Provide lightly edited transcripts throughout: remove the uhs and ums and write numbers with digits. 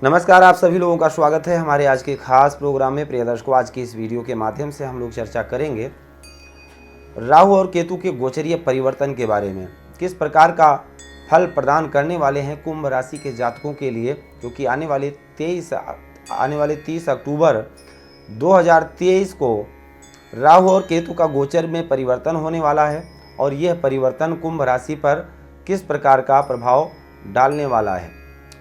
नमस्कार, आप सभी लोगों का स्वागत है हमारे आज के खास प्रोग्राम में। प्रिय दर्शकों, आज की इस वीडियो के माध्यम से हम लोग चर्चा करेंगे राहु और केतु के गोचरीय परिवर्तन के बारे में। किस प्रकार का फल प्रदान करने वाले हैं कुंभ राशि के जातकों के लिए, क्योंकि आने वाले 30 अक्टूबर 2023 को राहु और केतु का गोचर में परिवर्तन होने वाला है और यह परिवर्तन कुंभ राशि पर किस प्रकार का प्रभाव डालने वाला है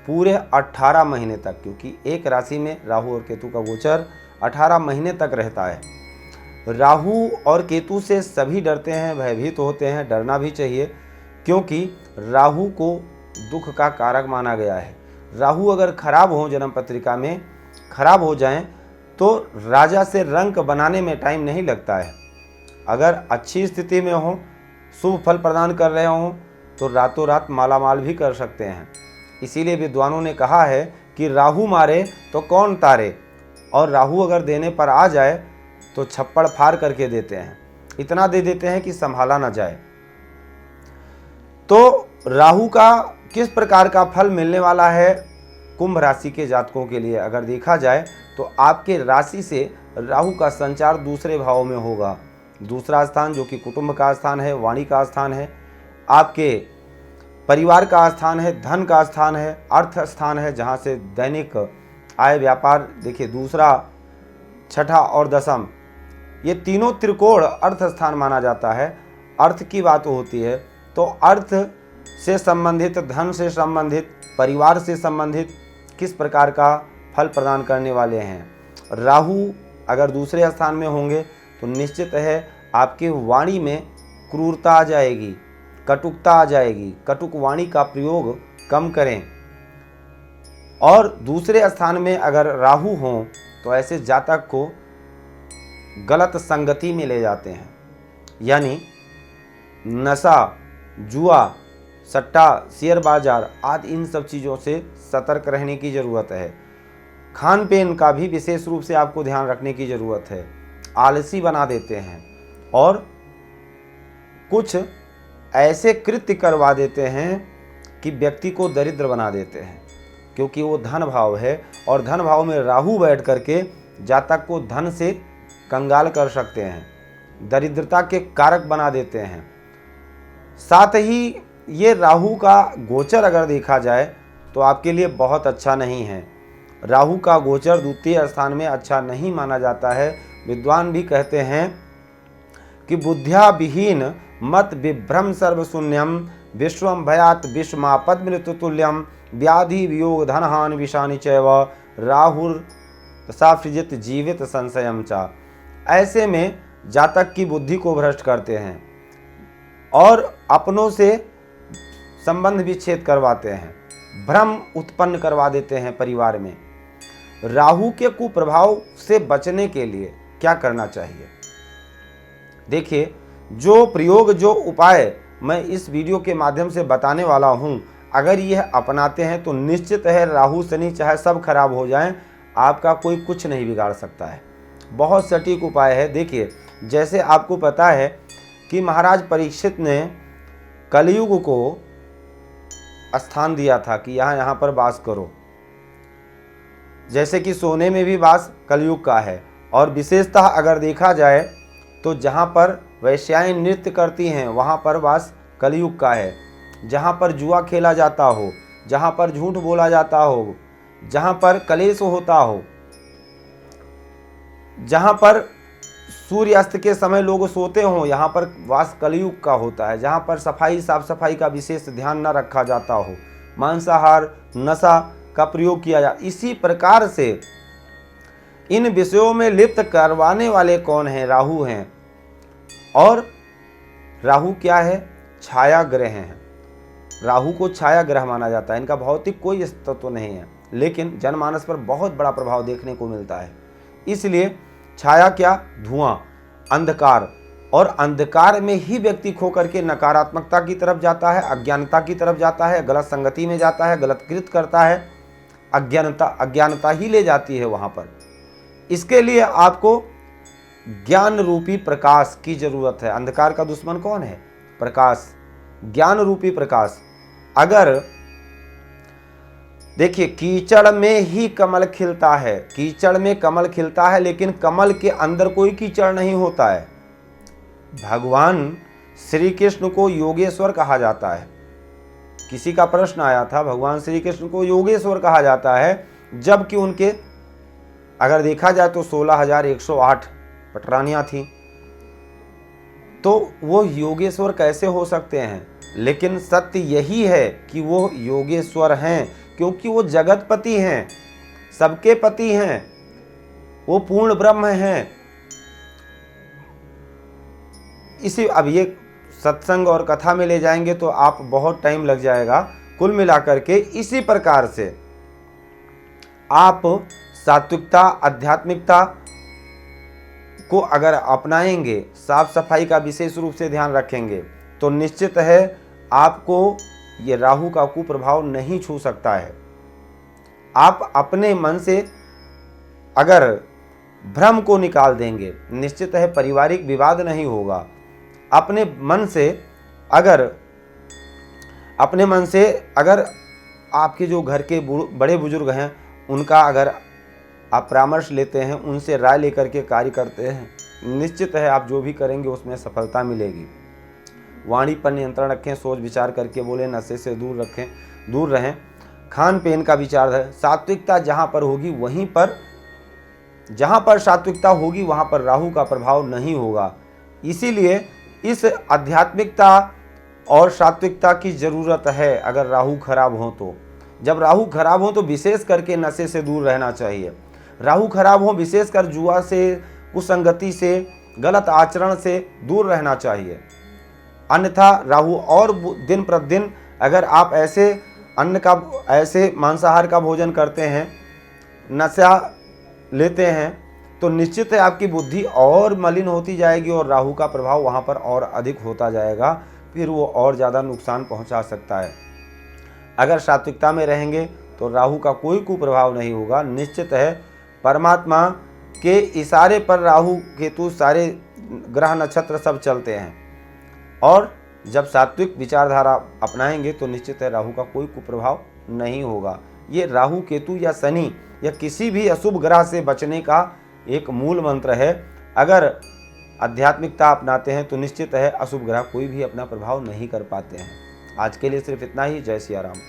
पूरे 18 महीने तक, क्योंकि एक राशि में राहु और केतु का गोचर 18 महीने तक रहता है। राहु और केतु से सभी डरते हैं, भयभीत होते हैं, डरना भी चाहिए, क्योंकि राहु को दुख का कारक माना गया है। राहु अगर खराब हो, जन्म पत्रिका में खराब हो जाएं, तो राजा से रंक बनाने में टाइम नहीं लगता है। अगर अच्छी स्थिति में हो, शुभ फल प्रदान कर रहे हों, तो रातों रात मालामाल भी कर सकते हैं। इसीलिए विद्वानों ने कहा है कि राहु मारे तो कौन तारे, और राहु अगर देने पर आ जाए तो छप्पड़ फाड़ करके देते हैं, इतना दे देते हैं कि संभाला ना जाए। तो राहु का किस प्रकार का फल मिलने वाला है कुंभ राशि के जातकों के लिए, अगर देखा जाए तो आपके राशि से राहु का संचार दूसरे भाव में होगा। दूसरा स्थान जो कि कुटुंब का स्थान है, वाणी का स्थान है, आपके परिवार का स्थान है, धन का स्थान है, अर्थ स्थान है, जहाँ से दैनिक आय व्यापार, देखिए दूसरा, छठा और दसम, ये तीनों त्रिकोण अर्थ स्थान माना जाता है। अर्थ की बात होती है तो अर्थ से संबंधित, धन से संबंधित, परिवार से संबंधित किस प्रकार का फल प्रदान करने वाले हैं। राहु अगर दूसरे स्थान में होंगे तो निश्चित है आपकी वाणी में क्रूरता आ जाएगी, कटुकता आ जाएगी। कटुक वाणी का प्रयोग कम करें। और दूसरे स्थान में अगर राहु हों तो ऐसे जातक को गलत संगति में ले जाते हैं, यानी नशा, जुआ, सट्टा, शेयर बाजार आदि इन सब चीज़ों से सतर्क रहने की ज़रूरत है। खान पीन का भी विशेष रूप से आपको ध्यान रखने की ज़रूरत है। आलसी बना देते हैं और कुछ ऐसे कृत्य करवा देते हैं कि व्यक्ति को दरिद्र बना देते हैं, क्योंकि वो धन भाव है और धन भाव में राहु बैठ करके जातक को धन से कंगाल कर सकते हैं, दरिद्रता के कारक बना देते हैं। साथ ही ये राहु का गोचर अगर देखा जाए तो आपके लिए बहुत अच्छा नहीं है। राहु का गोचर द्वितीय स्थान में अच्छा नहीं माना जाता है। विद्वान भी कहते हैं कि बुद्ध्या विहीन मत विभ्रम सर्वशून्यम विश्वम भयात विश्वमापद मृत्युतुल्यम व्याधि वियोग धनहान विषानि चैव राहुर साफृजित जीवित संशयम चा। ऐसे में जातक की बुद्धि को भ्रष्ट करते हैं और अपनों से संबंध विच्छेद करवाते हैं, भ्रम उत्पन्न करवा देते हैं परिवार में। राहु के कुप्रभाव से बचने के लिए क्या करना चाहिए? देखिए, जो प्रयोग, जो उपाय मैं इस वीडियो के माध्यम से बताने वाला हूं, अगर यह अपनाते हैं तो निश्चित है राहु शनि चाहे सब खराब हो जाएं, आपका कोई कुछ नहीं बिगाड़ सकता है। बहुत सटीक उपाय है। देखिए, जैसे आपको पता है कि महाराज परीक्षित ने कलयुग को स्थान दिया था कि यहाँ पर वास करो, जैसे कि सोने में भी वास कलयुग का है। और विशेषतः अगर देखा जाए तो जहाँ पर वैश्याएं नृत्य करती हैं वहाँ पर वास कलयुग का है। जहाँ पर जुआ खेला जाता हो, जहाँ पर झूठ बोला जाता हो, जहाँ पर कलेश होता हो, जहाँ पर सूर्यास्त के समय लोग सोते हों, यहाँ पर वास कलयुग का होता है। जहाँ पर सफाई, साफ सफाई का विशेष ध्यान न रखा जाता हो, मांसाहार, नशा का प्रयोग किया जाए। इसी प्रकार से इन विषयों में लिप्त करवाने वाले कौन हैं? राहु हैं। और राहु क्या है? छाया ग्रह हैं। राहु को छाया ग्रह माना जाता है। इनका भौतिक कोई अस्तित्व तो नहीं है, लेकिन जनमानस पर बहुत बड़ा प्रभाव देखने को मिलता है। इसलिए छाया क्या? धुआं, अंधकार, और अंधकार में ही व्यक्ति खो करके नकारात्मकता की तरफ जाता है, अज्ञानता की तरफ जाता है, गलत संगति में जाता है, गलत कृत करता है। अज्ञानता ही ले जाती है वहाँ पर। इसके लिए आपको ज्ञान रूपी प्रकाश की जरूरत है। अंधकार का दुश्मन कौन है? प्रकाश, ज्ञान रूपी प्रकाश। अगर देखिए, कीचड़ में ही कमल खिलता है, कीचड़ में कमल खिलता है, लेकिन कमल के अंदर कोई कीचड़ नहीं होता है। भगवान श्री कृष्ण को योगेश्वर कहा जाता है। किसी का प्रश्न आया था, भगवान श्री कृष्ण को योगेश्वर कहा जाता है, जबकि उनके अगर देखा जाए तो 16,108 पटरानियां थी, तो वो योगेश्वर कैसे हो सकते हैं? लेकिन सत्य यही है कि वो योगेश्वर हैं, क्योंकि वो जगतपति हैं, सबके पति हैं, वो पूर्ण ब्रह्म हैं। इसी अब ये सत्संग और कथा में ले जाएंगे तो आप बहुत टाइम लग जाएगा। कुल मिलाकर के इसी प्रकार से आप सात्विकता, आध्यात्मिकता को अगर अपनाएंगे, साफ सफाई का विशेष रूप से ध्यान रखेंगे, तो निश्चित है आपको ये राहु का कुप्रभाव नहीं छू सकता है। आप अपने मन से अगर भ्रम को निकाल देंगे, निश्चित है पारिवारिक विवाद नहीं होगा। अपने मन से अगर आपके जो घर के बड़े बुजुर्ग हैं, उनका अगर आप परामर्श लेते हैं, उनसे राय लेकर के कार्य करते हैं, निश्चित है आप जो भी करेंगे उसमें सफलता मिलेगी। वाणी पर नियंत्रण रखें, सोच विचार करके बोले, नशे से दूर रहें। खान पीन का विचार है, सात्विकता जहाँ पर होगी जहाँ पर सात्विकता होगी वहाँ पर राहु का प्रभाव नहीं होगा। इसीलिए इस आध्यात्मिकता और सात्विकता की ज़रूरत है। अगर राहु खराब हो तो, जब राहु खराब हो तो विशेष करके नशे से दूर रहना चाहिए। राहु खराब हो विशेष कर जुआ से, कुसंगति से, गलत आचरण से दूर रहना चाहिए। अन्यथा राहु और दिन प्रतिदिन अगर आप ऐसे मांसाहार का भोजन करते हैं, नशा लेते हैं, तो निश्चित है आपकी बुद्धि और मलिन होती जाएगी और राहु का प्रभाव वहाँ पर और अधिक होता जाएगा, फिर वो और ज़्यादा नुकसान पहुँचा सकता है। अगर सात्विकता में रहेंगे तो राहु का कोई कुप्रभाव नहीं होगा। निश्चित है परमात्मा के इशारे पर राहु केतु सारे ग्रह नक्षत्र सब चलते हैं, और जब सात्विक विचारधारा अपनाएंगे तो निश्चित है राहु का कोई कुप्रभाव नहीं होगा। ये राहु केतु या शनि या किसी भी अशुभ ग्रह से बचने का एक मूल मंत्र है। अगर आध्यात्मिकता अपनाते हैं तो निश्चित है अशुभ ग्रह कोई भी अपना प्रभाव नहीं कर पाते हैं। आज के लिए सिर्फ इतना ही। जय सिया राम।